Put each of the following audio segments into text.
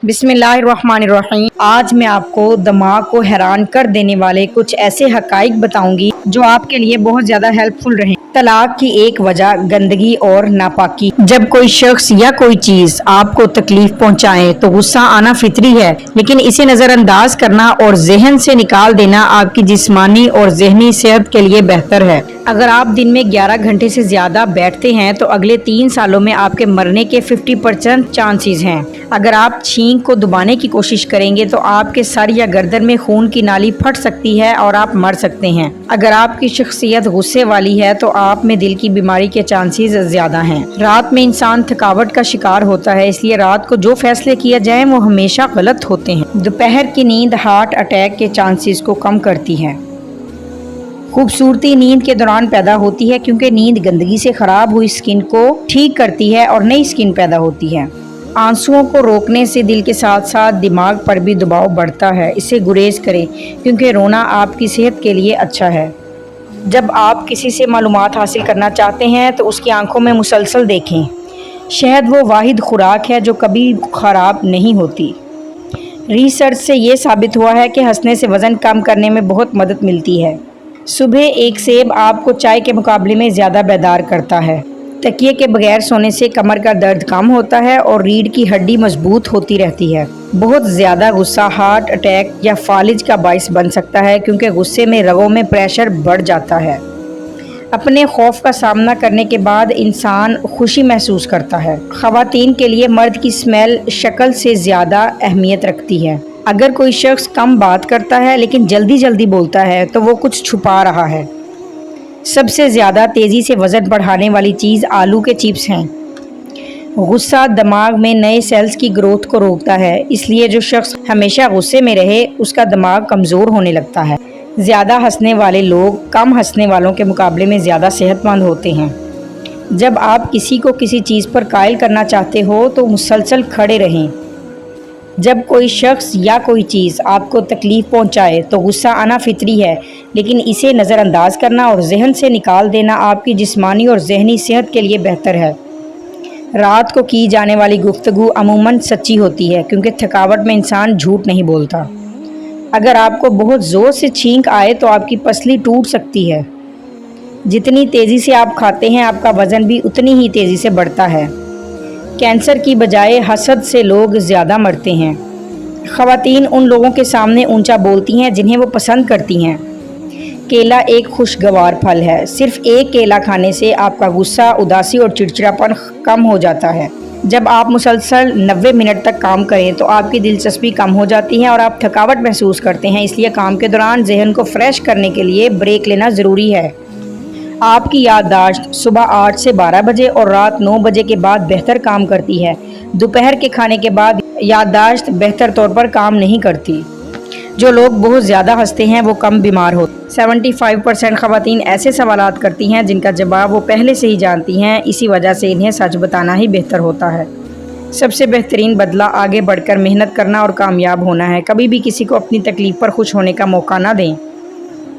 بسم اللہ الرحمن الرحیم۔ آج میں آپ کو دماغ کو حیران کر دینے والے کچھ ایسے حقائق بتاؤں گی جو آپ کے لیے بہت زیادہ ہیلپ فل رہیں۔ طلاق کی ایک وجہ گندگی اور ناپاکی۔ جب کوئی شخص یا کوئی چیز آپ کو تکلیف پہنچائے تو غصہ آنا فطری ہے، لیکن اسے نظر انداز کرنا اور ذہن سے نکال دینا آپ کی جسمانی اور ذہنی صحت کے لیے بہتر ہے۔ اگر آپ دن میں 11 گھنٹے سے زیادہ بیٹھتے ہیں تو اگلے 3 سالوں میں آپ کے مرنے کے 50% چانسز ہیں۔ اگر آپ چھینک کو دبانے کی کوشش کریں گے تو آپ کے سر یا گردن میں خون کی نالی پھٹ سکتی ہے اور آپ مر سکتے ہیں۔ اگر آپ کی شخصیت غصے والی ہے تو آپ میں دل کی بیماری کے چانسز زیادہ ہیں۔ رات میں انسان تھکاوٹ کا شکار ہوتا ہے، اس لیے رات کو جو فیصلے کیے جائیں وہ ہمیشہ غلط ہوتے ہیں۔ دوپہر کی نیند ہارٹ اٹیک کے چانسز کو کم کرتی ہے۔ خوبصورتی نیند کے دوران پیدا ہوتی ہے کیونکہ نیند گندگی سے خراب ہوئی سکن کو ٹھیک کرتی ہے اور نئی سکن پیدا ہوتی ہے۔ آنسوؤں کو روکنے سے دل کے ساتھ ساتھ دماغ پر بھی دباؤ بڑھتا ہے، اسے گریز کریں کیونکہ رونا آپ کی صحت کے لیے اچھا ہے۔ جب آپ کسی سے معلومات حاصل کرنا چاہتے ہیں تو اس کی آنکھوں میں مسلسل دیکھیں۔ شہد وہ واحد خوراک ہے جو کبھی خراب نہیں ہوتی۔ ریسرچ سے یہ ثابت ہوا ہے کہ ہنسنے سے وزن کم کرنے میں بہت مدد ملتی ہے۔ صبح ایک سیب آپ کو چائے کے مقابلے میں زیادہ بیدار کرتا ہے۔ تکیے کے بغیر سونے سے کمر کا درد کم ہوتا ہے اور ریڑھ کی ہڈی مضبوط ہوتی رہتی ہے۔ بہت زیادہ غصہ ہارٹ اٹیک یا فالج کا باعث بن سکتا ہے کیونکہ غصے میں رگوں میں پریشر بڑھ جاتا ہے۔ اپنے خوف کا سامنا کرنے کے بعد انسان خوشی محسوس کرتا ہے۔ خواتین کے لیے مرد کی سمیل شکل سے زیادہ اہمیت رکھتی ہے۔ اگر کوئی شخص کم بات کرتا ہے لیکن جلدی بولتا ہے تو وہ کچھ چھپا رہا ہے۔ سب سے زیادہ تیزی سے وزن بڑھانے والی چیز آلو کے چپس ہیں۔ غصہ دماغ میں نئے سیلز کی گروتھ کو روکتا ہے، اس لیے جو شخص ہمیشہ غصے میں رہے اس کا دماغ کمزور ہونے لگتا ہے۔ زیادہ ہنسنے والے لوگ کم ہنسنے والوں کے مقابلے میں زیادہ صحت مند ہوتے ہیں۔ جب آپ کسی کو کسی چیز پر قائل کرنا چاہتے ہو تو مسلسل کھڑے رہیں۔ جب کوئی شخص یا کوئی چیز آپ کو تکلیف پہنچائے تو غصہ آنا فطری ہے، لیکن اسے نظر انداز کرنا اور ذہن سے نکال دینا آپ کی جسمانی اور ذہنی صحت کے لیے بہتر ہے۔ رات کو کی جانے والی گفتگو عموماً سچی ہوتی ہے کیونکہ تھکاوٹ میں انسان جھوٹ نہیں بولتا۔ اگر آپ کو بہت زور سے چھینک آئے تو آپ کی پسلی ٹوٹ سکتی ہے۔ جتنی تیزی سے آپ کھاتے ہیں آپ کا وزن بھی اتنی ہی تیزی سے بڑھتا ہے۔ کینسر کی بجائے حسد سے لوگ زیادہ مرتے ہیں۔ خواتین ان لوگوں کے سامنے اونچا بولتی ہیں جنہیں وہ پسند کرتی ہیں۔ کیلا ایک خوشگوار پھل ہے۔ صرف ایک کیلا کھانے سے آپ کا غصہ، اداسی اور چڑچڑاپن کم ہو جاتا ہے۔ جب آپ مسلسل 90 منٹ تک کام کریں تو آپ کی دلچسپی کم ہو جاتی ہے اور آپ تھکاوٹ محسوس کرتے ہیں، اس لیے کام کے دوران ذہن کو فریش کرنے کے لیے بریک لینا ضروری ہے۔ آپ کی یادداشت صبح 8 سے 12 بجے اور رات 9 بجے کے بعد بہتر کام کرتی ہے۔ دوپہر کے کھانے کے بعد یادداشت بہتر طور پر کام نہیں کرتی۔ جو لوگ بہت زیادہ ہنستے ہیں وہ کم بیمار ہوتے ہیں۔ 75% خواتین ایسے سوالات کرتی ہیں جن کا جواب وہ پہلے سے ہی جانتی ہیں، اسی وجہ سے انہیں سچ بتانا ہی بہتر ہوتا ہے۔ سب سے بہترین بدلہ آگے بڑھ کر محنت کرنا اور کامیاب ہونا ہے۔ کبھی بھی کسی کو اپنی تکلیف پر خوش ہونے کا موقع نہ دیں۔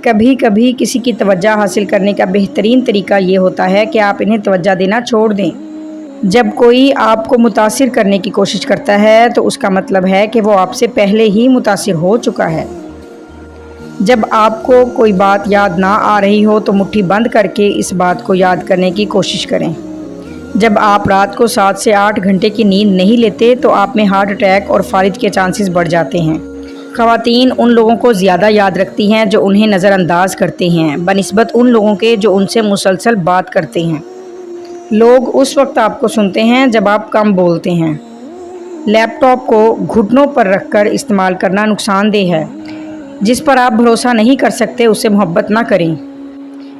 کبھی کبھی کسی کی توجہ حاصل کرنے کا بہترین طریقہ یہ ہوتا ہے کہ آپ انہیں توجہ دینا چھوڑ دیں۔ جب کوئی آپ کو متاثر کرنے کی کوشش کرتا ہے تو اس کا مطلب ہے کہ وہ آپ سے پہلے ہی متاثر ہو چکا ہے۔ جب آپ کو کوئی بات یاد نہ آ رہی ہو تو مٹھی بند کر کے اس بات کو یاد کرنے کی کوشش کریں۔ جب آپ رات کو 7 سے 8 گھنٹے کی نیند نہیں لیتے تو آپ میں ہارٹ اٹیک اور فالج کے چانسز بڑھ جاتے ہیں۔ خواتین ان لوگوں کو زیادہ یاد رکھتی ہیں جو انہیں نظر انداز کرتے ہیں، بنسبت ان لوگوں کے جو ان سے مسلسل بات کرتے ہیں۔ لوگ اس وقت آپ کو سنتے ہیں جب آپ کم بولتے ہیں۔ لیپ ٹاپ کو گھٹنوں پر رکھ کر استعمال کرنا نقصان دہ ہے۔ جس پر آپ بھروسہ نہیں کر سکتے اس سے محبت نہ کریں۔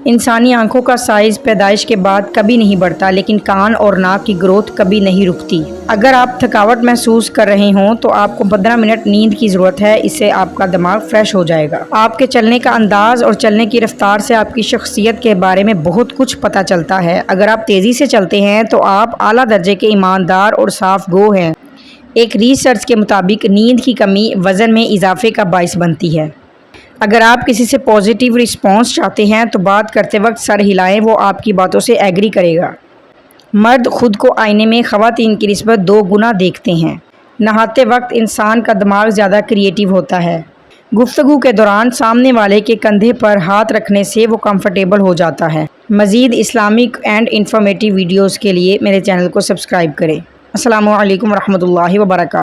انسانی آنکھوں کا سائز پیدائش کے بعد کبھی نہیں بڑھتا، لیکن کان اور ناک کی گروتھ کبھی نہیں رکتی۔ اگر آپ تھکاوٹ محسوس کر رہے ہوں تو آپ کو 15 منٹ نیند کی ضرورت ہے، اس سے آپ کا دماغ فریش ہو جائے گا۔ آپ کے چلنے کا انداز اور چلنے کی رفتار سے آپ کی شخصیت کے بارے میں بہت کچھ پتہ چلتا ہے۔ اگر آپ تیزی سے چلتے ہیں تو آپ اعلیٰ درجے کے ایماندار اور صاف گو ہیں۔ ایک ریسرچ کے مطابق نیند کی کمی وزن میں اضافے کا باعث بنتی ہے۔ اگر آپ کسی سے پازیٹیو رسپانس چاہتے ہیں تو بات کرتے وقت سر ہلائیں، وہ آپ کی باتوں سے ایگری کرے گا۔ مرد خود کو آئینے میں خواتین کی نسبت 2 گنا دیکھتے ہیں۔ نہاتے وقت انسان کا دماغ زیادہ کریٹیو ہوتا ہے۔ گفتگو کے دوران سامنے والے کے کندھے پر ہاتھ رکھنے سے وہ کمفرٹیبل ہو جاتا ہے۔ مزید اسلامک اینڈ انفارمیٹیو ویڈیوز کے لیے میرے چینل کو سبسکرائب کریں۔ السلام علیکم ورحمۃ اللہ وبرکاتہ۔